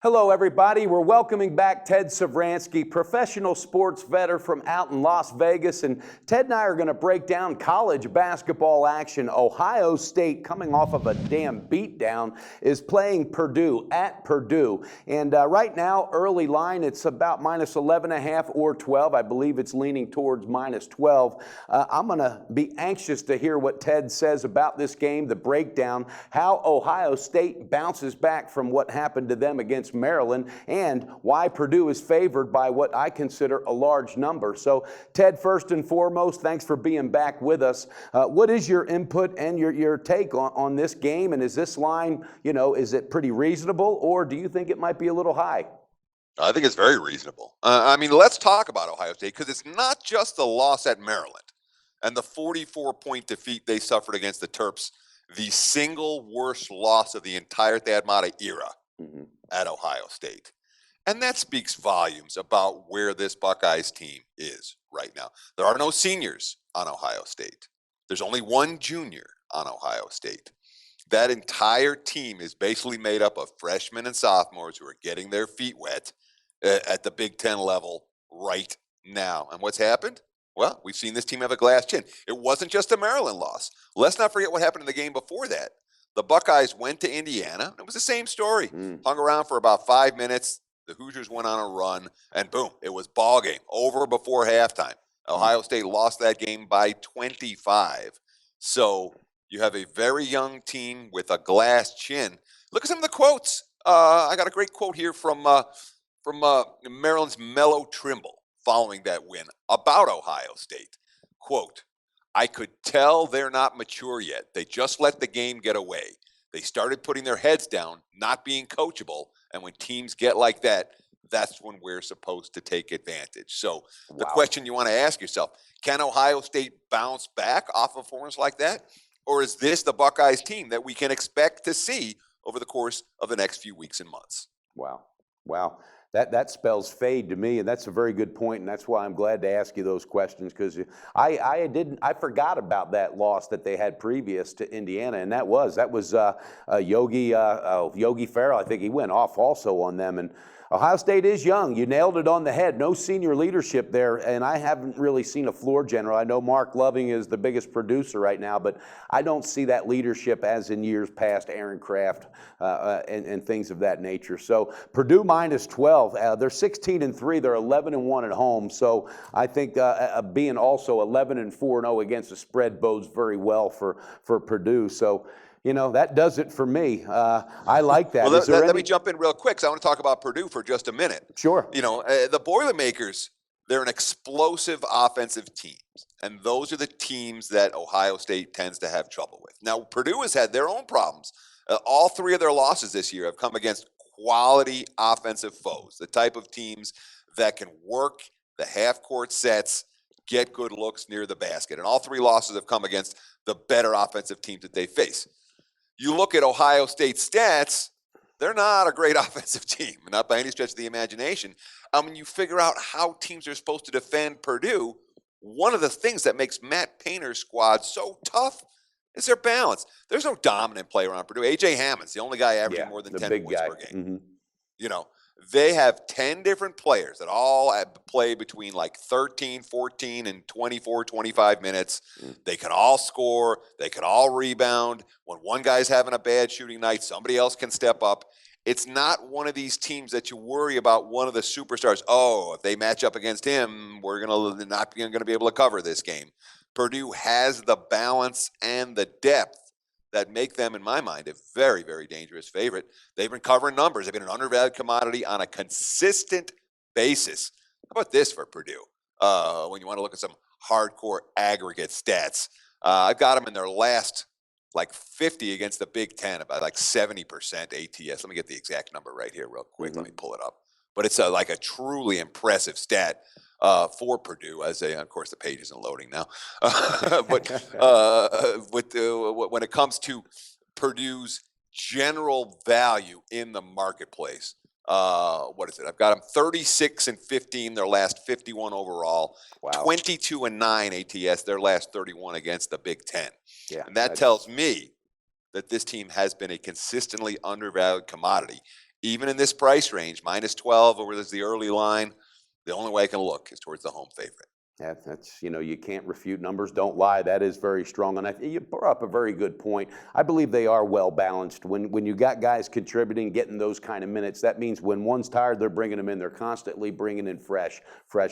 Hello, everybody. We're welcoming back Ted Savransky, professional sports veteran from out in Las Vegas. And Ted and I are going to break down college basketball action. Ohio State, coming off of a damn beatdown, is playing Purdue at Purdue. And right now, early line, it's about minus 11.5 or 12. I believe it's leaning towards minus 12. I'm going to be anxious to hear what Ted says about this game, the breakdown, how Ohio State bounces back from what happened to them against Maryland, and why Purdue is favored by what I consider a large number. So, Ted, first and foremost, thanks for being back with us. What is your input and your take on this game? And is this line, is it pretty reasonable, or do you think it might be a little high? I think it's very reasonable. Let's talk about Ohio State, because it's not just the loss at Maryland and the 44-point defeat they suffered against the Terps, the single worst loss of the entire Thad Matta era at Ohio State. And that speaks volumes about where this Buckeyes team is right now. There are no seniors on Ohio State. There's only one junior on Ohio State. That entire team is basically made up of freshmen and sophomores who are getting their feet wet at the Big Ten level right now. And what's happened? Well, we've seen this team have a glass chin. It wasn't just a Maryland loss. Let's not forget what happened in the game before that. The Buckeyes went to Indiana. It was the same story. Hung around for about 5 minutes. The Hoosiers went on a run, and boom, it was ball game, over before halftime. Ohio State lost that game by 25. So you have a very young team with a glass chin. Look at some of the quotes. I got a great quote here from Maryland's Mello Trimble following that win about Ohio State. Quote, "I could tell they're not mature yet. They just let the game get away. They started putting their heads down, not being coachable. And when teams get like that, that's when we're supposed to take advantage." So the question you want to ask yourself, can Ohio State bounce back off of performance like that? Or is this the Buckeyes team that we can expect to see over the course of the next few weeks and months? Wow. That spells fade to me, and that's a very good point, and that's why I'm glad to ask you those questions, because I forgot about that loss that they had previous to Indiana, and that was Yogi Ferrell. I think he went off also on them, and Ohio State is young. You nailed it on the head. No senior leadership there, and I haven't really seen a floor general. I know Mark Loving is the biggest producer right now, but I don't see that leadership as in years past, Aaron Kraft and things of that nature. So Purdue minus 12. They're 16-3. They're 11-1 at home. So I think being also 11-4-0 against the spread bodes very well for Purdue. So, that does it for me. I like that. Well, let me jump in real quick, so I want to talk about Purdue for just a minute. Sure. The Boilermakers, they're an explosive offensive team, and those are the teams that Ohio State tends to have trouble with. Now, Purdue has had their own problems. All three of their losses this year have come against quality offensive foes, the type of teams that can work the half-court sets, get good looks near the basket. And all three losses have come against the better offensive teams that they face. You look at Ohio State's stats, they're not a great offensive team, not by any stretch of the imagination. When you figure out how teams are supposed to defend Purdue, one of the things that makes Matt Painter's squad so tough is their balance. There's no dominant player on Purdue. A.J. Hammond's the only guy averaging more than 10 points per game. They have 10 different players that all play between like 13, 14, and 24, 25 minutes. They can all score. They can all rebound. When one guy's having a bad shooting night, somebody else can step up. It's not one of these teams that you worry about one of the superstars. Oh, if they match up against him, we're not going to be able to cover this game. Purdue has the balance and the depth that make them, in my mind, a very, very dangerous favorite. They've been covering numbers. They've been an undervalued commodity on a consistent basis. How about this for Purdue? When you want to look at some hardcore aggregate stats, I've got them in their last 50 against the Big Ten, about 70% ATS. Let me get the exact number right here real quick. Let me pull it up. But it's a truly impressive stat for Purdue, of course, the page isn't loading now. But when it comes to Purdue's general value in the marketplace, what is it? I've got them 36-15, their last 51 overall. Wow. 22-9 ATS, their last 31 against the Big Ten. Yeah, and that tells me that this team has been a consistently undervalued commodity. even in this price range, -12, or there's the early line, the only way I can look is towards the home favorite. That's, you can't refute. Numbers don't lie. That is very strong. And you brought up a very good point. I believe they are well balanced. When you got guys contributing, getting those kind of minutes, that means when one's tired, they're bringing them in. They're constantly bringing in fresh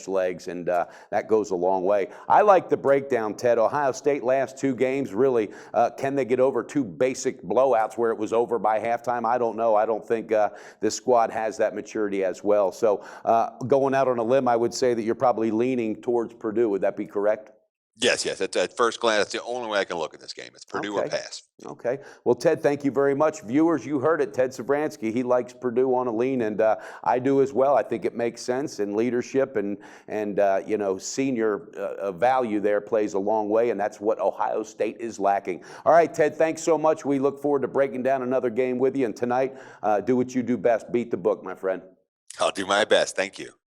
legs, and that goes a long way. I like the breakdown, Ted. Ohio State last 2 games, really, can they get over 2 basic blowouts where it was over by halftime? I don't know. I don't think this squad has that maturity as well. So going out on a limb, I would say that you're probably leaning towards Purdue. Would that be correct? Yes. At first glance, that's the only way I can look at this game. It's Purdue or pass. Okay. Well, Ted, thank you very much. Viewers, you heard it. Ted Savransky, he likes Purdue on a lean, and I do as well. I think it makes sense, and leadership and senior value there plays a long way, and that's what Ohio State is lacking. All right, Ted, thanks so much. We look forward to breaking down another game with you, and tonight, do what you do best. Beat the book, my friend. I'll do my best. Thank you.